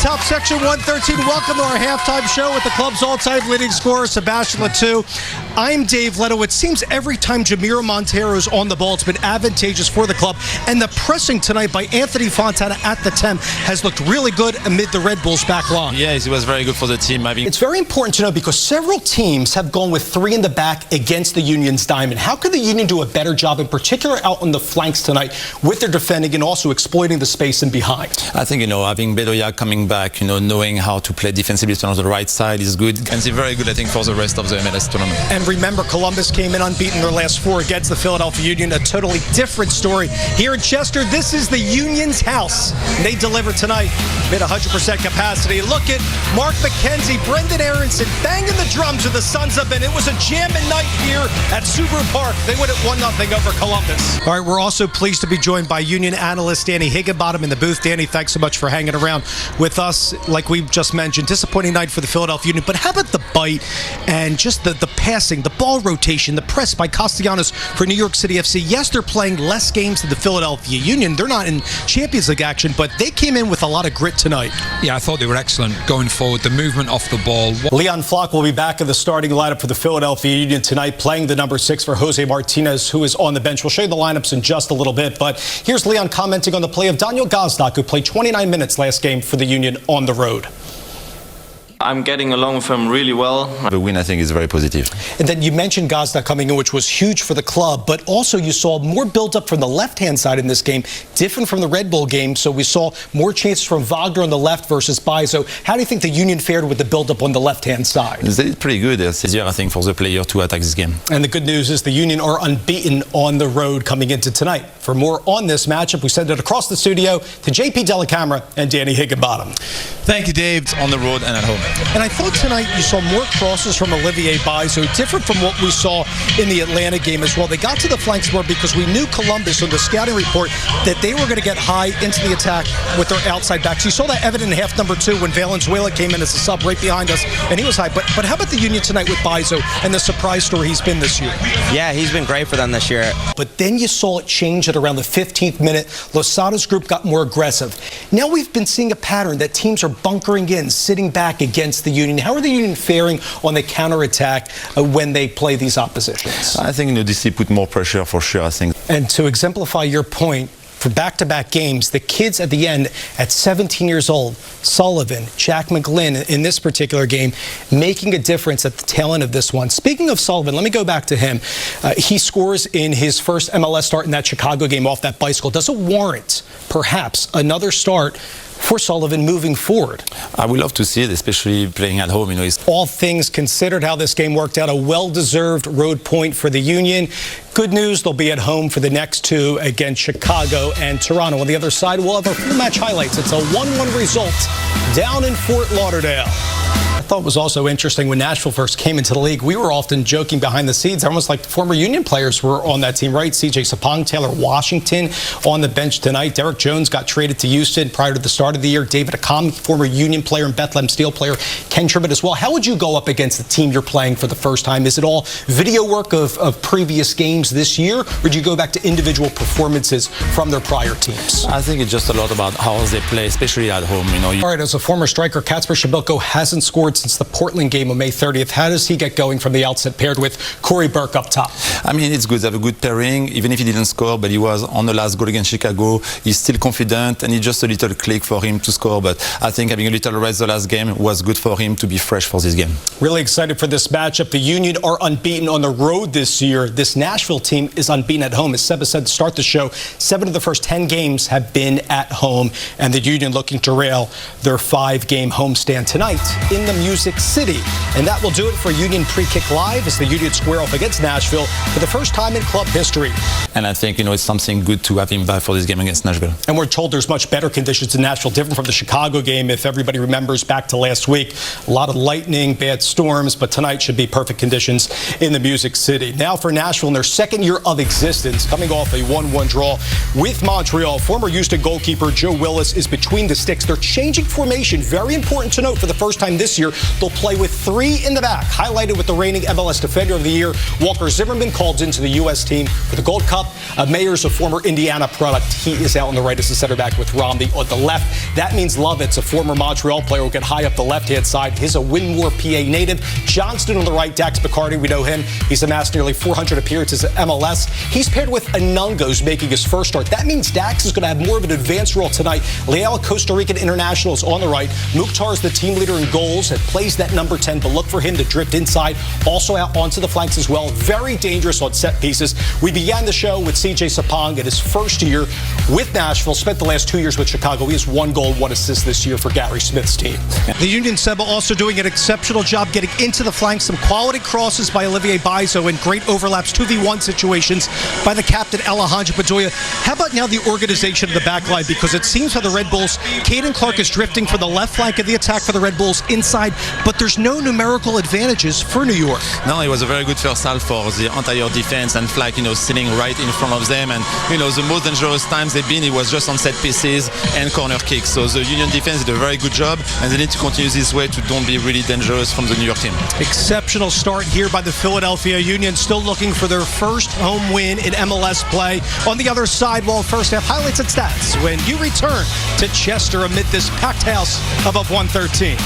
top section 113. Welcome to our halftime show with the club's all-time leading scorer, Sebastian Letou. I'm Dave Leno. It seems every time Jamiro Montero is on the ball, it's been advantageous for the club. And the pressing tonight by Anthony Fontana at the 10 has looked really good amid the Red Bulls back line. Yes, it was very good for the team. It's very important to know because several teams have gone with three in the back against the Union's diamond. How could the Union do a better job, in particular out on the flanks tonight, with their defending and also exploiting the space in behind? I think, having Bedoya coming back, knowing how to play defensively on the right side is good. And it's very good, I think, for the rest of the MLS tournament. And remember, Columbus came in unbeaten their last four against the Philadelphia Union. A totally different story. Here in Chester, this is the Union's house. They delivered tonight at 100% capacity. Look at Mark McKenzie, Brendan Aronson banging the drums of the Sons of Ben. It was a jamming night here at Subaru Park. They win it 1-0 over Columbus. All right, we're also pleased to be joined by Union analyst Danny Higginbottom in the booth. Danny, thanks so much for hanging around with us. Like we just mentioned, disappointing night for the Philadelphia Union, but how about the bite and just the passing, the ball rotation, the press by Castellanos for New York City FC? Yes, they're playing less games than the Philadelphia Union. They're not in Champions League action, but they came in with a lot of grit tonight. Yeah, I thought they were excellent going forward. The movement off the ball. Leon Flock will be back in the starting lineup for the Philadelphia Union tonight, playing the number 6 for Jose Martinez, who is on the bench. We'll show you the lineups in just a little bit, but here's Leon commenting on the play of Daniel Gazdak, who played 29 minutes last game for the Union on the road. I'm getting along with him really well. The win, I think, is very positive. And then you mentioned Gazda coming in, which was huge for the club, but also you saw more build-up from the left-hand side in this game, different from the Red Bull game. So we saw more chances from Wagner on the left versus Bizo. How do you think the Union fared with the build-up on the left-hand side? They did pretty good. It's easier, I think, for the player to attack this game. And the good news is the Union are unbeaten on the road coming into tonight. For more on this matchup, we send it across the studio to JP Delacamera and Danny Higginbottom. Thank you, Dave. On the road and at home. And I thought tonight you saw more crosses from Olivier Bizo, different from what we saw in the Atlanta game as well. They got to the flanks more because we knew Columbus on the scouting report that they were going to get high into the attack with their outside backs. You saw that evident in half number 2 when Valenzuela came in as a sub right behind us, and he was high. But how about the Union tonight with Bizo and the surprise story he's been this year? Yeah, he's been great for them this year. But then you saw it change at around the 15th minute. Losada's group got more aggressive. Now we've been seeing a pattern that teams are bunkering in, sitting back against the Union. How are the Union faring on the counterattack when they play these oppositions? I think DC put more pressure for sure, I think. And to exemplify your point, for back-to-back games, the kids at the end, at 17 years old, Sullivan, Jack McGlynn in this particular game, making a difference at the tail end of this one. Speaking of Sullivan, let me go back to him. He scores in his first MLS start in that Chicago game off that bicycle. Does it warrant, perhaps, another start for Sullivan moving forward? I would love to see it, especially playing at home. All things considered, how this game worked out, a well-deserved road point for the Union. Good news, they'll be at home for the next two against Chicago and Toronto. On the other side, we'll have our full match highlights. It's a 1-1 result down in Fort Lauderdale. I thought it was also interesting when Nashville first came into the league, we were often joking behind the scenes, almost like former Union players were on that team, right? CJ Sapong, Taylor Washington on the bench tonight. Derek Jones got traded to Houston prior to the start of the year. David Akam, former Union player and Bethlehem Steel player, Ken Tribbett as well. How would you go up against the team you're playing for the first time? Is it all video work of previous games this year, or do you go back to individual performances from their prior teams? I think it's just a lot about how they play, especially at home. All right, as a former striker, Kacper Shabilko hasn't scored since the Portland game on May 30th. How does he get going from the outset paired with Corey Burke up top? I mean, it's good. They have a good pairing, even if he didn't score, but he was on the last goal against Chicago. He's still confident, and it's just a little click for him to score. But I think having a little rest the last game was good for him to be fresh for this game. Really excited for this matchup. The Union are unbeaten on the road this year. This Nashville team is unbeaten at home. As Seba said to start the show, 7 of the first 10 games have been at home, and the Union looking to rail their 5-game homestand tonight in the Music City. And that will do it for Union Pre-Kick Live as the Union square off against Nashville for the first time in club history. And I think, it's something good to have him back for this game against Nashville. And we're told there's much better conditions in Nashville, different from the Chicago game, if everybody remembers back to last week. A lot of lightning, bad storms, but tonight should be perfect conditions in the Music City. Now for Nashville in their second year of existence, coming off a 1-1 draw with Montreal. Former Houston goalkeeper Joe Willis is between the sticks. They're changing formation. Very important to note for the first time this year. They'll play with 3 in the back, highlighted with the reigning MLS Defender of the Year, Walker Zimmerman, called into the U.S. team for the Gold Cup. Mayer's a former Indiana product. He is out on the right as the center back with Romney on the left. That means Lovitz, a former Montreal player, will get high up the left-hand side. He's a Winmore, PA native. Johnston on the right, Dax Bacardi, we know him. He's amassed nearly 400 appearances at MLS. He's paired with Anungo's making his first start. That means Dax is going to have more of an advanced role tonight. Leal, Costa Rican international, is on the right. Mukhtar is the team leader in goals and plays that number 10, but look for him to drift inside, also out onto the flanks as well. Very dangerous on set pieces. We began the show with CJ Sapong in his first year with Nashville, spent the last 2 years with Chicago. He has 1 goal, 1 assist this year for Gary Smith's team. The Union Seba also doing an exceptional job getting into the flanks. Some quality crosses by Olivier Baizo and great overlaps, 2v1 situations by the captain Alejandro Bedoya. How about now the organization of the back line? Because it seems for the Red Bulls, Caden Clark is drifting from the left flank of the attack for the Red Bulls inside, but there's no numerical advantages for New York. No, it was a very good first half for the entire defense and Flack, sitting right in front of them. And, the most dangerous times they've been, it was just on set pieces and corner kicks. So the Union defense did a very good job, and they need to continue this way to don't be really dangerous from the New York team. Exceptional start here by the Philadelphia Union, still looking for their first home win in MLS play. On the other side, well, first half highlights and stats when you return to Chester amid this packed house above 113.